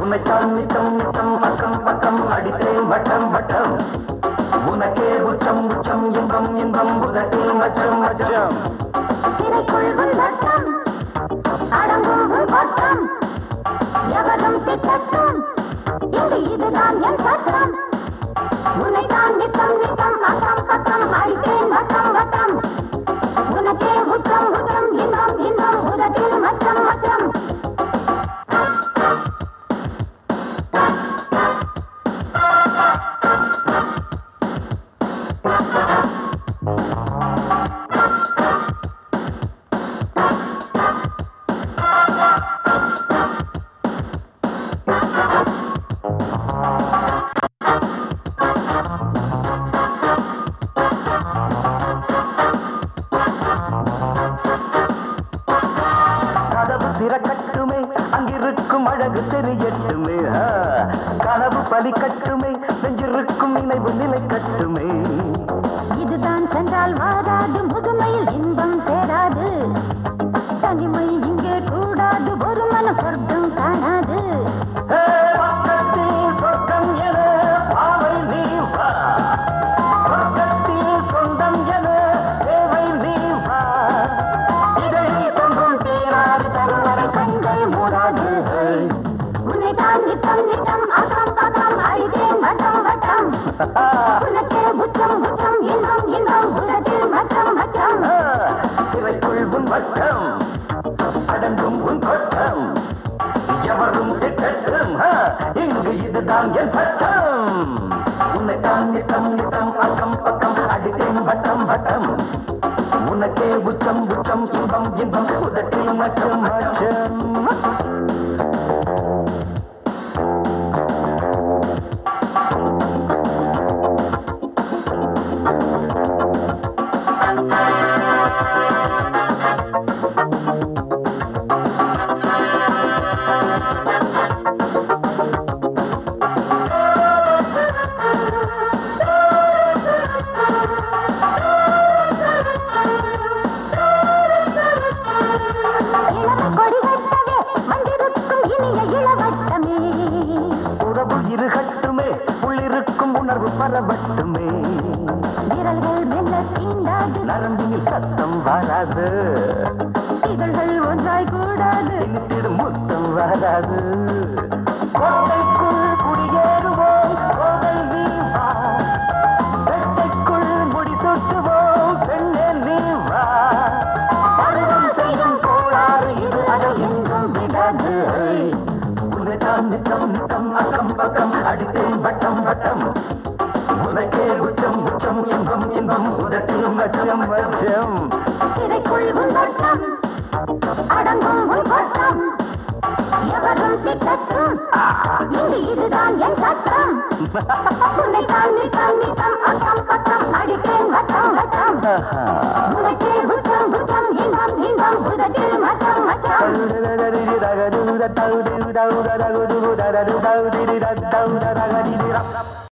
நித்தம் நித்தம் நித்தம் பக்கம் பக்கம் அடித்தேன் வட்டம் வட்டம் உனக்கே உச்சம் உச்சம் இன்பம் இன்பம் உதட்டில் மச்சம் மச்சம் சிறைக்குள் வட்டம் அடங்கும் வட்டம் எவரும் திட்டட்டும் இங்கு இதுதான் என் சட்டம் உன்னை தான் நித்தம் நித்தம் பக்கம் பக்கம் அடித்தேன் வட்டம் வட்டம் உனக்கே உச்சம் உச்சம் இன்பம் இன்பம் உதட்டில் மச்சம் மச்சம் திறக்கட்டுமே அங்கிருக்கும் அழகு தெரியட்டுமே கனவு பலிக்கட்டுமே நெஞ்சிருக்கும் நினைவு நிலை கட்டுமே இதுதான் சென்றால் வாராது முதுமையில் இன்பம் சேராது தனிமை இங்கே கூடாது ஒரு மன சொர்க்கம் காணாது சொர்க்கம் என பாவை நீ வா சொர்க்கத்தில் சொந்தம் என தேவை நீ வா இதை தொன்றும் தேராது தருவரை கண்கள் மூடாது உன்னை தான் நித்தம் நித்தம் அகம் பகம் அடித்தேன் வட்டம் வட்டம் உனக்கே உச்சம் உச்சம் இன்பம் இன்பம் உலகில் மச்சம் மச்சம் சிறைக்குள் உன் வட்டம் அடங்கும் உன் கொட்டம் எவரும் திட்டட்டும் இங்கு இதுதான் என் சட்டம் உன்னை தான் நித்தம் நித்தம் அக்கம் பக்கம் அடித்தேன் வட்டம் வட்டம் உனக்கே உச்சம் உச்சம் இன்பம் இன்பம் உதட்டில் மச்சம் மச்சம் இருகட்டுமே உள்ளிருக்கும் உணர்வு பரவட்டுமே விரல்கள் மெல்ல தீண்டாது நரம்பில் சத்தம் வராது இதழ்கள் ஒன்றாய் கூடாது இனித்திடும் முத்தம் வராது கோட்டைக்குள் குடியேறுவோம் கோதை நீ வா வெட்டைக்குள் முடி சுட்டுவோம் பெண்ணே நீ வா பருவம் செய்யும் கோளாறு இது அதை எங்கும் விடாது நித்தம் நித்தம் அக்கம் பக்கம் அடித்தேன் வட்டம் வட்டம் உனக்கே உச்சம் உச்சம் இன்பம் இன்பம் உதட்டில் மச்சம் மச்சம் சிறைக்குள் உன் வட்டம் அடங்கும் உன் வட்டம் எவரும் திட்டட்டும் இங்கு இதுதான் என் சட்டம் உன்னை தான் நித்தம் நித்தம் அக்கம் பக்கம் அடித்தேன் வட்டம் வட்டம் உனக்கே உச்சம் உச்சம் இன்பம் இன்பம் உதட்டில் மச்சம் மச்சம்